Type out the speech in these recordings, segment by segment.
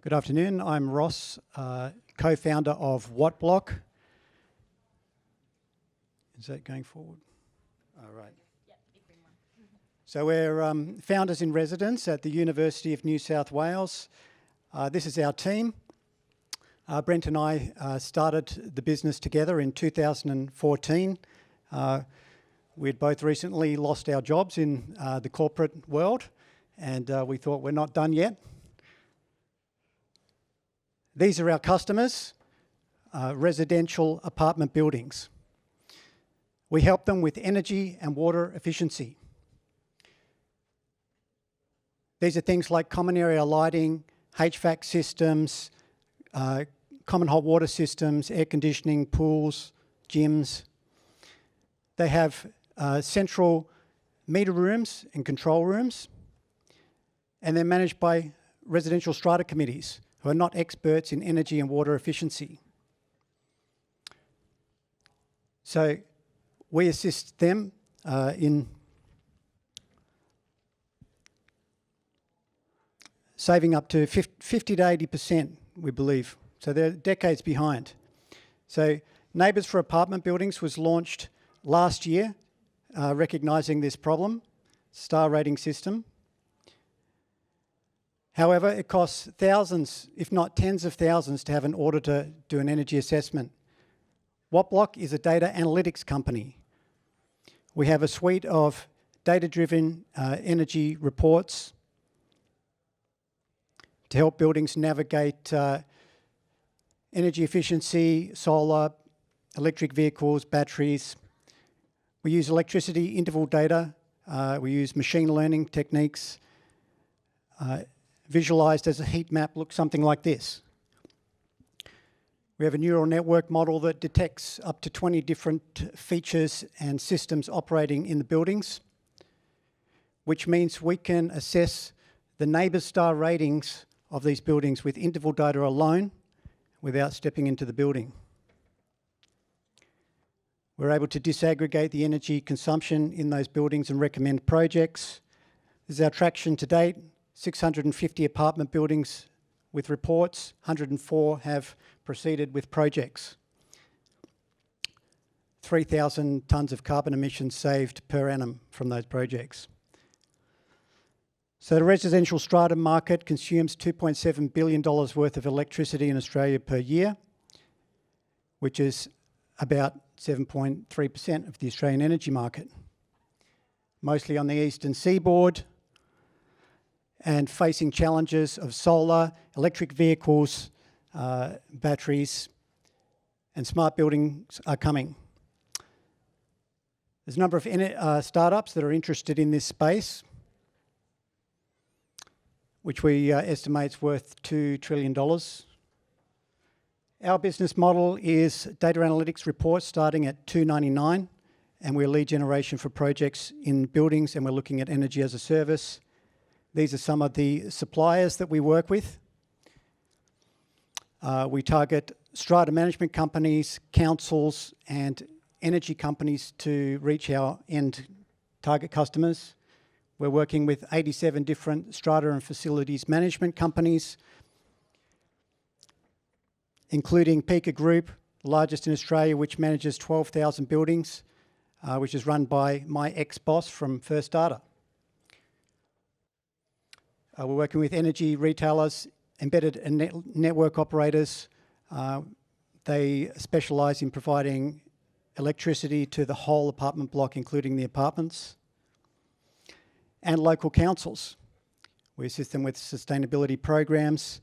Good afternoon. I'm Ross, co-founder of Wattblock. Is that going forward? All right. Yep, big green one. So we're founders in residence at the University of New South Wales. This is our team. Brent and I started the business together in 2014. We'd both recently lost our jobs in the corporate world, and we thought we're not done yet. These are our customers, residential apartment buildings. We help them with energy and water efficiency. These are things like common area lighting, HVAC systems, common hot water systems, air conditioning, pools, gyms. They have central meter rooms and control rooms, and they're managed by residential strata committees who are not experts in energy and water efficiency. So we assist them in saving up to 50 to 80%, we believe. So they're decades behind. So Neighbours for Apartment Buildings was launched last year, recognising this problem, star rating system. However, it costs thousands, if not tens of thousands, to have an auditor do an energy assessment. Wattblock is a data analytics company. We have a suite of data-driven energy reports to help buildings navigate energy efficiency, solar, electric vehicles, batteries. We use electricity interval data. We use machine learning techniques. Visualized as a heat map looks something like this. We have a neural network model that detects up to 20 different features and systems operating in the buildings, which means we can assess the neighbour star ratings of these buildings with interval data alone without stepping into the building. We're able to disaggregate the energy consumption in those buildings and recommend projects. This is our traction to date. 650 apartment buildings with reports, 104 have proceeded with projects. 3,000 tonnes of carbon emissions saved per annum from those projects. So the residential strata market consumes $2.7 billion worth of electricity in Australia per year, which is about 7.3% of the Australian energy market. Mostly on the eastern seaboard, and facing challenges of solar, electric vehicles, batteries, and smart buildings are coming. There's a number of startups that are interested in this space, which we estimate is worth $2 trillion. Our business model is data analytics reports starting at $2.99, and we're lead generation for projects in buildings, and we're looking at energy as a service. These are some of the suppliers that we work with. We target strata management companies, councils, and energy companies to reach our end target customers. We're working with 87 different strata and facilities management companies, including Pika Group, the largest in Australia, which manages 12,000 buildings, which is run by my ex-boss from First Data. We're working with energy retailers, embedded and network operators. They specialise in providing electricity to the whole apartment block, including the apartments. And local councils. We assist them with sustainability programs.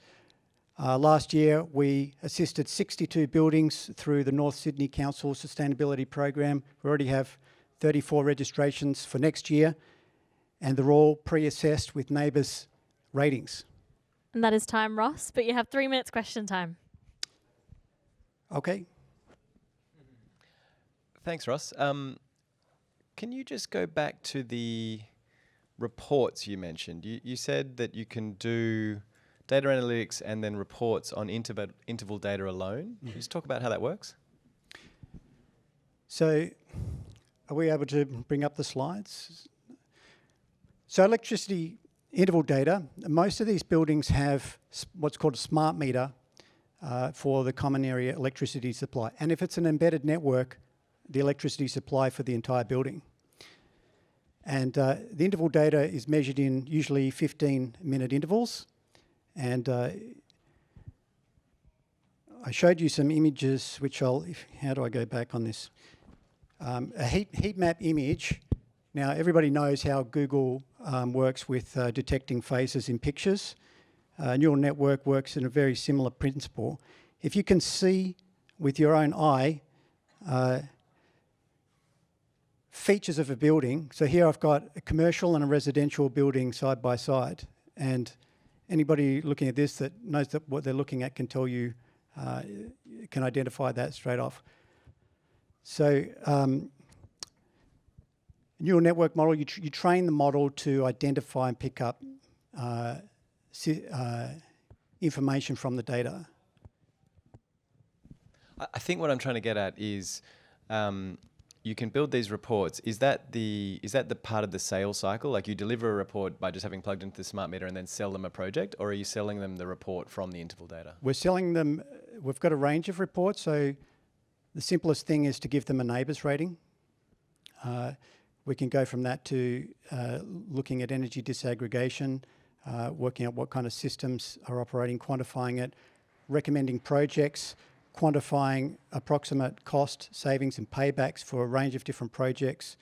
Last year, we assisted 62 buildings through the North Sydney Council Sustainability Program. We already have 34 registrations for next year, and they're all pre-assessed with Neighbours ratings. And that is time, Ross, but you have 3 minutes question time. Okay. Thanks, Ross. Can you just go back to the reports you mentioned? You said that you can do data analytics and then reports on interval data alone. Can you just talk about how that works? So, are we able to bring up the slides? So electricity interval data. Most of these buildings have what's called a smart meter for the common area electricity supply. And if it's an embedded network, the electricity supply for the entire building. And the interval data is measured in usually 15-minute intervals. And I showed you some images, which how do I go back on this? A heat map image. Now, everybody knows how Google works with detecting faces in pictures. Neural network works in a very similar principle. If you can see with your own eye features of a building, so here I've got a commercial and a residential building side by side, and anybody looking at this that knows that what they're looking at can tell you, can identify that straight off. So neural network model, you train the model to identify and pick up information from the data. I think what I'm trying to get at is you can build these reports. Is that the part of the sales cycle? Like you deliver a report by just having plugged into the smart meter and then sell them a project, or are you selling them the report from the interval data? We're selling them, we've got a range of reports. So the simplest thing is to give them a neighbours rating. We can go from that to looking at energy disaggregation, working out what kind of systems are operating, quantifying it, recommending projects, quantifying approximate cost savings and paybacks for a range of different projects.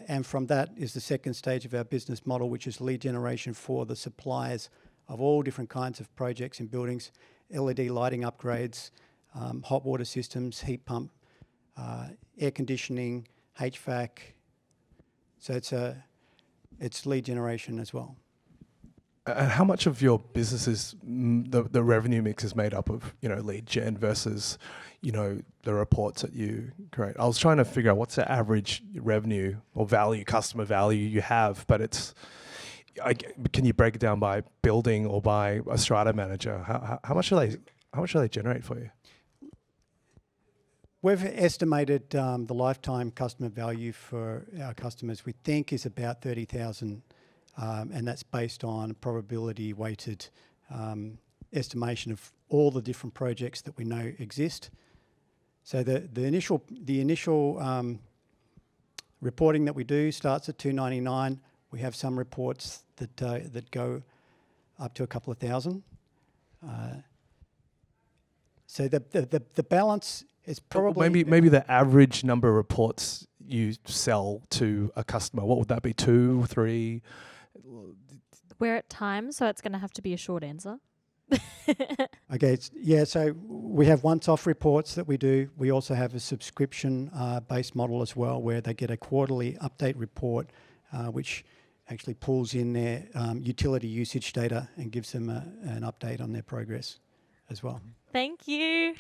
And from that is the second stage of our business model, which is lead generation for the suppliers of all different kinds of projects in buildings, LED lighting upgrades, hot water systems, heat pump, air conditioning, HVAC. So it's lead generation as well. And how much of your business is the revenue mix is made up of, lead gen versus, the reports that you create? I was trying to figure out what's the average revenue or value, customer value you have, but can you break it down by building or by a strata manager? How much do they generate for you? We've estimated the lifetime customer value for our customers, we think, is about 30,000. And that's based on probability weighted estimation of all the different projects that we know exist. So the initial reporting that we do starts at $299. We have some reports that go up to a couple of thousand. So the balance is probably maybe the average number of reports you sell to a customer. What would that be? 2, 3? We're at time, so it's going to have to be a short answer. Okay, so we have once-off reports that we do. We also have a subscription-based model as well, where they get a quarterly update report, which actually pulls in their utility usage data and gives them an update on their progress as well. Thank you.